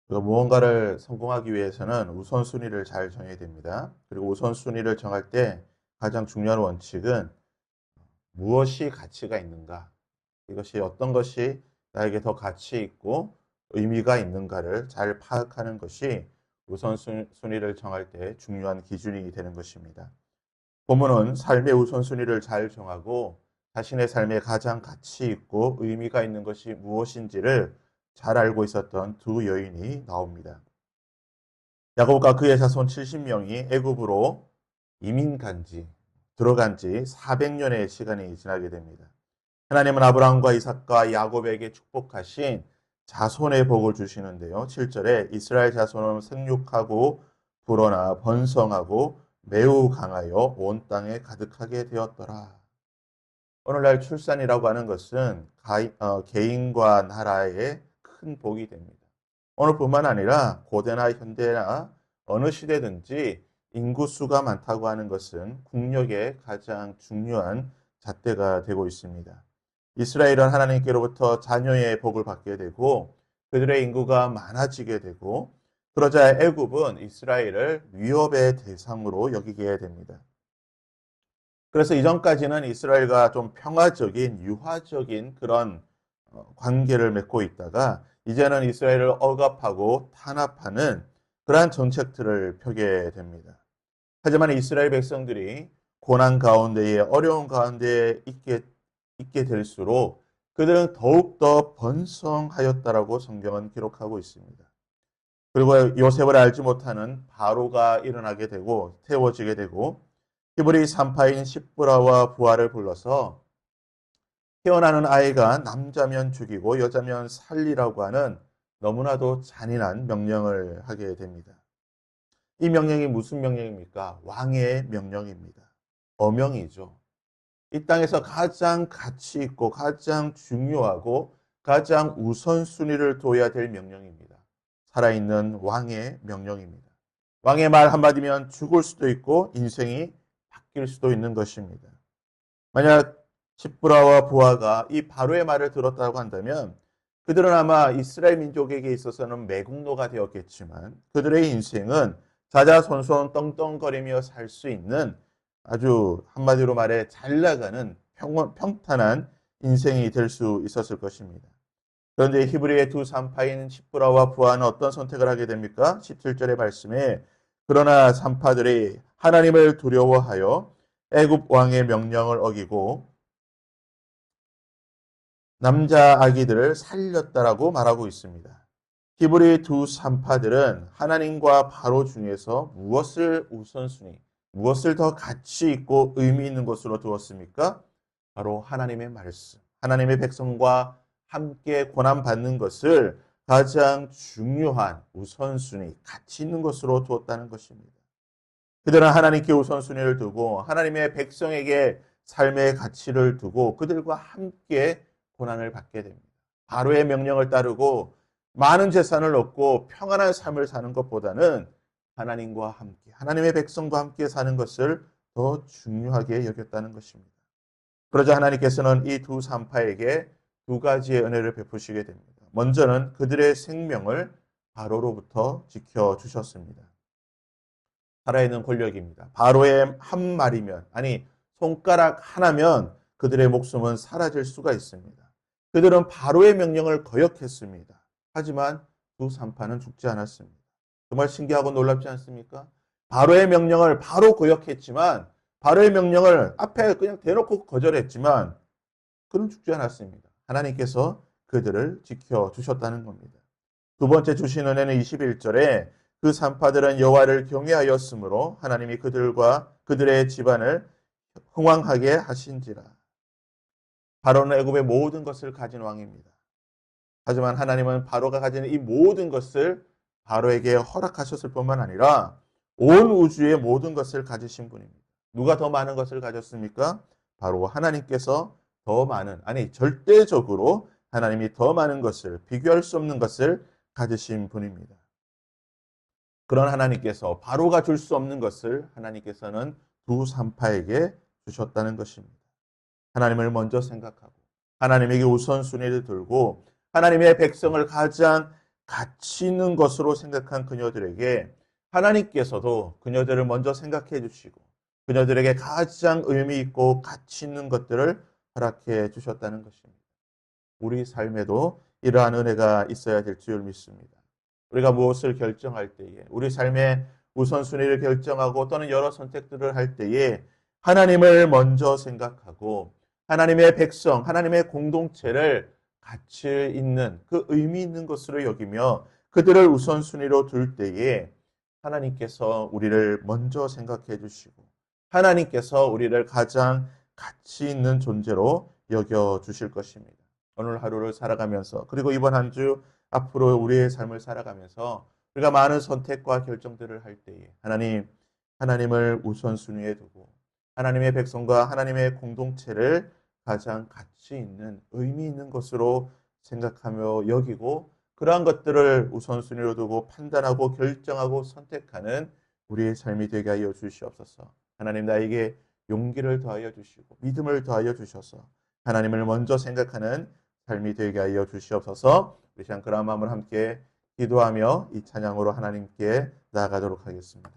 무언가를 성공하기 위해서는 우선순위를 잘 정해야 됩니다. 그리고 우선순위를 정할 때 가장 중요한 원칙은 무엇이 가치가 있는가, 이것이 어떤 것이 나에게 더 가치 있고 의미가 있는가를 잘 파악하는 것이 우선순위를 정할 때 중요한 기준이 되는 것입니다. 본문은 삶의 우선순위를 잘 정하고 자신의 삶에 가장 가치 있고 의미가 있는 것이 무엇인지를 잘 알고 있었던 두 여인이 나옵니다. 야곱과 그의 자손 70명이 애굽으로 들어간 지 400년의 시간이 지나게 됩니다. 하나님은 아브라함과 이삭과 야곱에게 축복하신 자손의 복을 주시는데요. 7절에 이스라엘 자손은 생육하고 불어나 번성하고 매우 강하여 온 땅에 가득하게 되었더라. 오늘날 출산이라고 하는 것은 개인과 나라의 큰 복이 됩니다. 오늘뿐만 아니라 고대나 현대나 어느 시대든지 인구수가 많다고 하는 것은 국력의 가장 중요한 잣대가 되고 있습니다. 이스라엘은 하나님께로부터 자녀의 복을 받게 되고 그들의 인구가 많아지게 되고 그러자 애굽은 이스라엘을 위협의 대상으로 여기게 됩니다. 그래서 이전까지는 이스라엘과 좀 평화적인 유화적인 그런 관계를 맺고 있다가 이제는 이스라엘을 억압하고 탄압하는 그러한 정책들을 펴게 됩니다. 하지만 이스라엘 백성들이 고난 가운데에 어려운 가운데에 있게 될수록 그들은 더욱더 번성하였다라고 성경은 기록하고 있습니다. 그리고 요셉을 알지 못하는 바로가 일어나게 되고 태워지게 되고 히브리 산파인 십브라와 부하를 불러서 태어나는 아이가 남자면 죽이고 여자면 살리라고 하는 너무나도 잔인한 명령을 하게 됩니다. 이 명령이 무슨 명령입니까? 왕의 명령입니다. 어명이죠. 이 땅에서 가장 가치 있고 가장 중요하고 가장 우선순위를 둬야 될 명령입니다. 살아있는 왕의 명령입니다. 왕의 말 한마디면 죽을 수도 있고 인생이 바뀔 수도 있는 것입니다. 만약 십브라와 부하가 이 바로의 말을 들었다고 한다면 그들은 아마 이스라엘 민족에게 있어서는 매국노가 되었겠지만 그들의 인생은 자자손손 떵떵거리며 살 수 있는 아주 한마디로 말해 잘 나가는 평탄한 인생이 될 수 있었을 것입니다. 그런데 히브리의 두 산파인 십브라와 부하는 어떤 선택을 하게 됩니까? 17절의 말씀에 그러나 산파들이 하나님을 두려워하여 애굽 왕의 명령을 어기고 남자 아기들을 살렸다라고 말하고 있습니다. 히브리 두 산파들은 하나님과 바로 중에서 무엇을 더 가치 있고 의미 있는 것으로 두었습니까? 바로 하나님의 말씀, 하나님의 백성과 함께 고난받는 것을 가장 중요한 우선순위, 가치 있는 것으로 두었다는 것입니다. 그들은 하나님께 우선순위를 두고 하나님의 백성에게 삶의 가치를 두고 그들과 함께 고난을 받게 됩니다. 바로의 명령을 따르고 많은 재산을 얻고 평안한 삶을 사는 것보다는 하나님과 함께, 하나님의 백성과 함께 사는 것을 더 중요하게 여겼다는 것입니다. 그러자 하나님께서는 이 두 산파에게 두 가지의 은혜를 베푸시게 됩니다. 먼저는 그들의 생명을 바로로부터 지켜주셨습니다. 살아있는 권력입니다. 바로의 한 말이면, 아니 손가락 하나면 그들의 목숨은 사라질 수가 있습니다. 그들은 바로의 명령을 거역했습니다. 하지만 두 산파는 죽지 않았습니다. 정말 신기하고 놀랍지 않습니까? 바로의 명령을 바로 거역했지만 바로의 명령을 앞에 그냥 대놓고 거절했지만 그는 죽지 않았습니다. 하나님께서 그들을 지켜주셨다는 겁니다. 두 번째 주신 은혜는 21절에 그 산파들은 여호와를 경외하였으므로 하나님이 그들과 그들의 집안을 흥왕하게 하신지라. 바로는 애굽의 모든 것을 가진 왕입니다. 하지만 하나님은 바로가 가진 이 모든 것을 바로에게 허락하셨을 뿐만 아니라 온 우주의 모든 것을 가지신 분입니다. 누가 더 많은 것을 가졌습니까? 바로 하나님께서 더 많은, 아니 절대적으로 하나님이 더 많은 것을, 비교할 수 없는 것을 가지신 분입니다. 그런 하나님께서 바로가 줄 수 없는 것을 하나님께서는 두 산파에게 주셨다는 것입니다. 하나님을 먼저 생각하고 하나님에게 우선순위를 들고 하나님의 백성을 가장 가치 있는 것으로 생각한 그녀들에게 하나님께서도 그녀들을 먼저 생각해 주시고 그녀들에게 가장 의미 있고 가치 있는 것들을 허락해 주셨다는 것입니다. 우리 삶에도 이러한 은혜가 있어야 될 줄 믿습니다. 우리가 무엇을 결정할 때에 우리 삶의 우선순위를 결정하고 또는 여러 선택들을 할 때에 하나님을 먼저 생각하고 하나님의 백성, 하나님의 공동체를 가치 있는 그 의미 있는 것으로 여기며 그들을 우선순위로 둘 때에 하나님께서 우리를 먼저 생각해 주시고 하나님께서 우리를 가장 가치 있는 존재로 여겨 주실 것입니다. 오늘 하루를 살아가면서 그리고 이번 한 주 앞으로 우리의 삶을 살아가면서 우리가 많은 선택과 결정들을 할 때에 하나님을 우선순위에 두고 하나님의 백성과 하나님의 공동체를 가장 가치 있는 의미 있는 것으로 생각하며 여기고 그러한 것들을 우선순위로 두고 판단하고 결정하고 선택하는 우리의 삶이 되게 하여 주시옵소서. 하나님 나에게 용기를 더하여 주시고 믿음을 더하여 주셔서 하나님을 먼저 생각하는 삶이 되게 하여 주시옵소서. 우리 시간 그런 마음을 함께 기도하며 이 찬양으로 하나님께 나아가도록 하겠습니다.